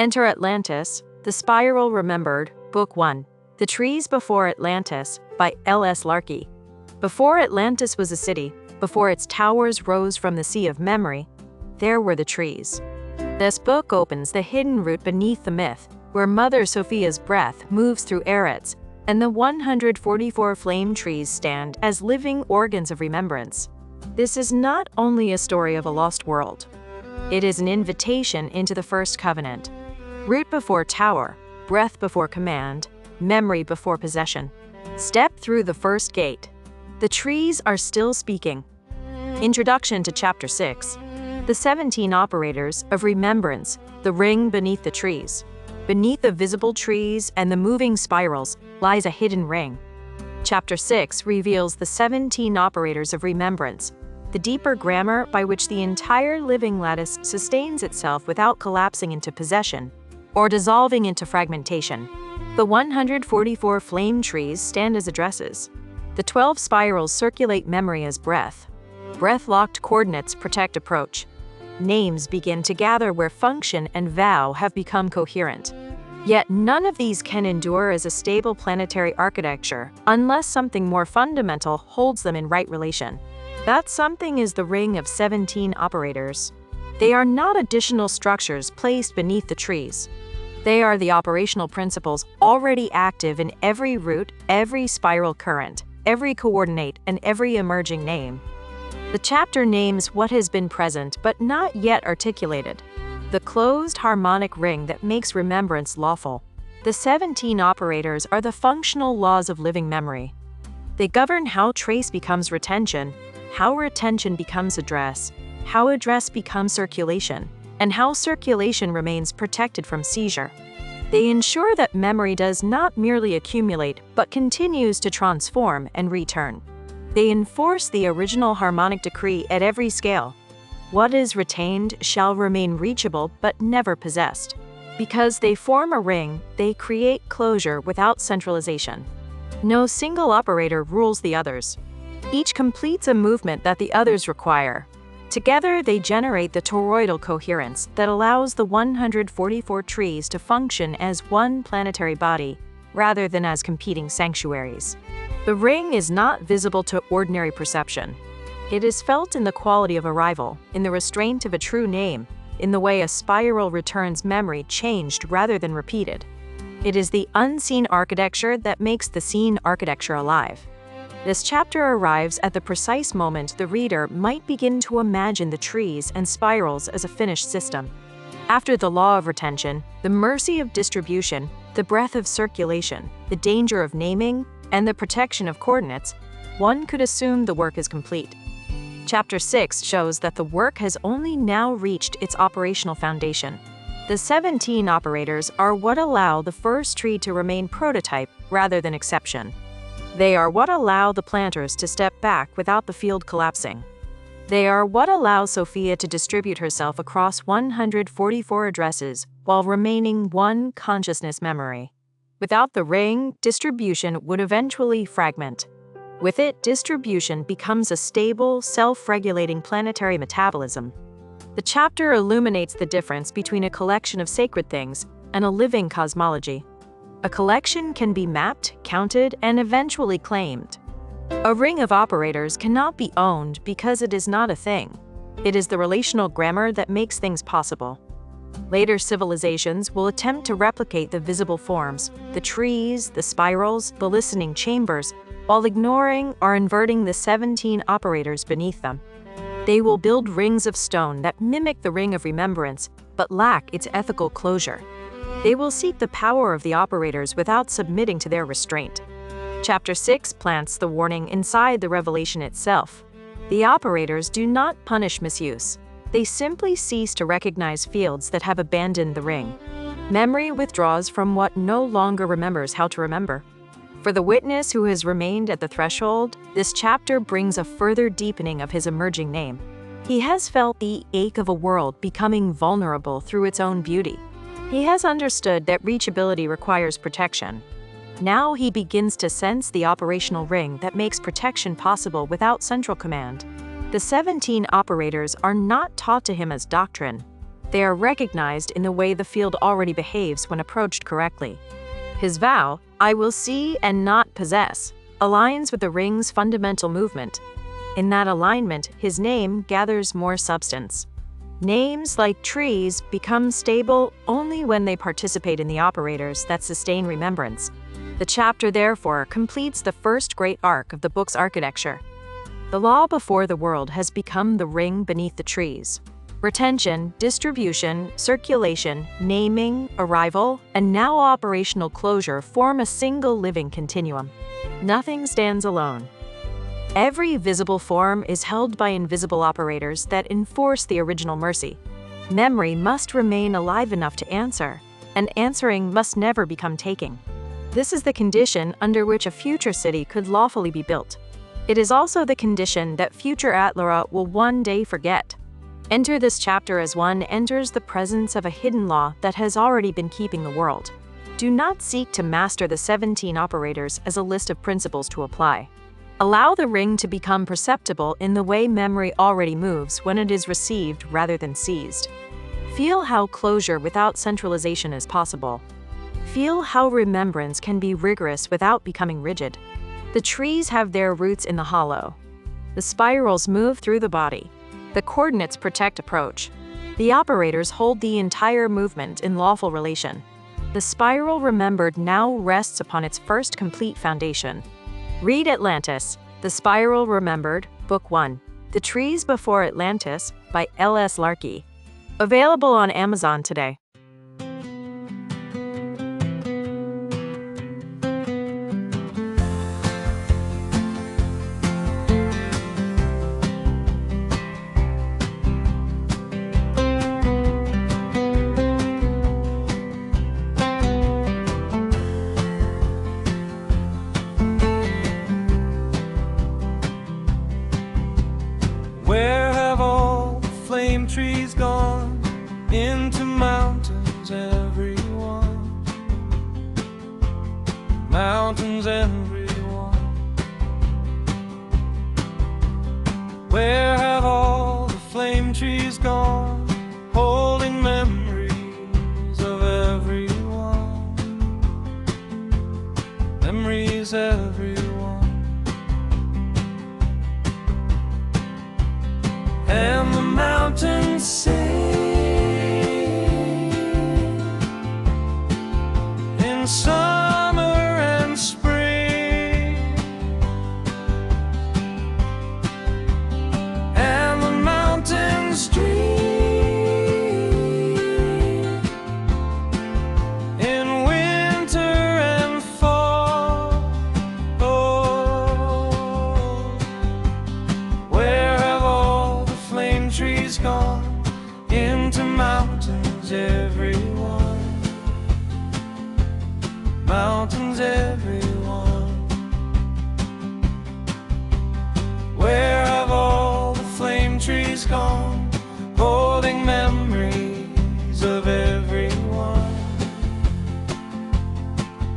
Enter Atlantis, The Spiral Remembered, Book 1. The Trees Before Atlantis, by L.S. Larkey. Before Atlantis was a city, before its towers rose from the sea of memory, there were the trees. This book opens the hidden route beneath the myth, where Mother Sophia's breath moves through Eretz, and the 144 flame trees stand as living organs of remembrance. This is not only a story of a lost world. It is an invitation into the first covenant. Root before tower, breath before command, memory before possession. Step through the first gate. The trees are still speaking. Introduction to Chapter 6. The 17 Operators of Remembrance, the ring beneath the trees. Beneath the visible trees and the moving spirals lies a hidden ring. Chapter 6 reveals the 17 Operators of Remembrance, the deeper grammar by which the entire living lattice sustains itself without collapsing into possession or dissolving into fragmentation. The 144 flame trees stand as addresses. The 12 spirals circulate memory as breath. Breath-locked coordinates protect approach. Names begin to gather where function and vow have become coherent. Yet none of these can endure as a stable planetary architecture unless something more fundamental holds them in right relation. That something is the ring of 17 operators. They are not additional structures placed beneath the trees. They are the operational principles already active in every root, every spiral current, every coordinate, and every emerging name. The chapter names what has been present but not yet articulated. The closed harmonic ring that makes remembrance lawful. The 17 operators are the functional laws of living memory. They govern how trace becomes retention, how retention becomes address, how address becomes circulation, and how circulation remains protected from seizure. They ensure that memory does not merely accumulate but continues to transform and return. They enforce the original harmonic decree at every scale. What is retained shall remain reachable but never possessed. Because they form a ring, they create closure without centralization. No single operator rules the others. Each completes a movement that the others require. Together, they generate the toroidal coherence that allows the 144 trees to function as one planetary body, rather than as competing sanctuaries. The ring is not visible to ordinary perception. It is felt in the quality of arrival, in the restraint of a true name, in the way a spiral returns memory changed rather than repeated. It is the unseen architecture that makes the seen architecture alive. This chapter arrives at the precise moment the reader might begin to imagine the trees and spirals as a finished system. After the law of retention, the mercy of distribution, the breath of circulation, the danger of naming, and the protection of coordinates, one could assume the work is complete. Chapter 6 shows that the work has only now reached its operational foundation. The 17 operators are what allow the first tree to remain prototype rather than exception. They are what allow the planters to step back without the field collapsing. They are what allow Sophia to distribute herself across 144 addresses while remaining one consciousness memory. Without the ring, distribution would eventually fragment. With it, distribution becomes a stable, self-regulating planetary metabolism. The chapter illuminates the difference between a collection of sacred things and a living cosmology. A collection can be mapped, counted, and eventually claimed. A ring of operators cannot be owned because it is not a thing. It is the relational grammar that makes things possible. Later civilizations will attempt to replicate the visible forms, the trees, the spirals, the listening chambers, while ignoring or inverting the 17 operators beneath them. They will build rings of stone that mimic the ring of remembrance, but lack its ethical closure. They will seek the power of the operators without submitting to their restraint. Chapter 6 plants the warning inside the revelation itself. The operators do not punish misuse. They simply cease to recognize fields that have abandoned the ring. Memory withdraws from what no longer remembers how to remember. For the witness who has remained at the threshold, this chapter brings a further deepening of his emerging name. He has felt the ache of a world becoming vulnerable through its own beauty. He has understood that reachability requires protection. Now he begins to sense the operational ring that makes protection possible without central command. The 17 operators are not taught to him as doctrine. They are recognized in the way the field already behaves when approached correctly. His vow, "I will see and not possess," aligns with the ring's fundamental movement. In that alignment, his name gathers more substance. Names, like trees, become stable only when they participate in the operators that sustain remembrance. The chapter, therefore, completes the first great arc of the book's architecture. The law before the world has become the ring beneath the trees. Retention, distribution, circulation, naming, arrival, and now operational closure form a single living continuum. Nothing stands alone. Every visible form is held by invisible operators that enforce the original mercy. Memory must remain alive enough to answer, and answering must never become taking. This is the condition under which a future city could lawfully be built. It is also the condition that future Atlara will one day forget. Enter this chapter as one enters the presence of a hidden law that has already been keeping the world. Do not seek to master the 17 operators as a list of principles to apply. Allow the ring to become perceptible in the way memory already moves when it is received rather than seized. Feel how closure without centralization is possible. Feel how remembrance can be rigorous without becoming rigid. The trees have their roots in the hollow. The spirals move through the body. The coordinates protect approach. The operators hold the entire movement in lawful relation. The spiral remembered now rests upon its first complete foundation. Read Atlantis, The Spiral Remembered, Book 1, The Trees Before Atlantis by Larkey. Available on Amazon today. Where have all the flame trees gone? Into mountains, everyone. Mountains, everyone. Where have all the flame trees gone? Holding memories of everyone. Memories, everyone. And the mountains sing in summer and spring, and the mountains dream in winter and fall. Oh, where have all the flame trees gone? Into mountains, everyone. Mountains, everyone. Where have all the flame trees gone? Holding memories of everyone.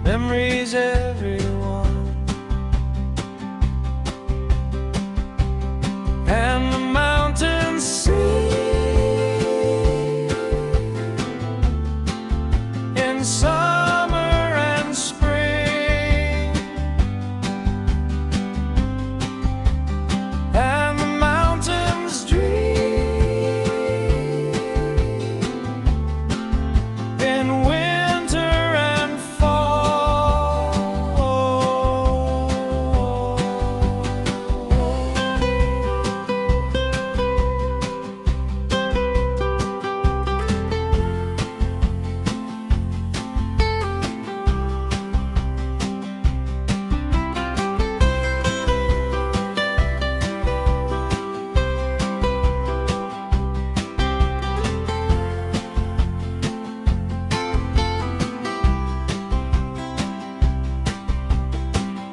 Memories, everyone. And the mountains sing in summer and spring, and the mountains dream in winter and fall.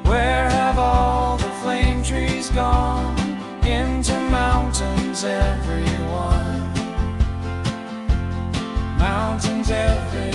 Where have all the flame trees gone? Into mountains, everyone. Mountains, everyone.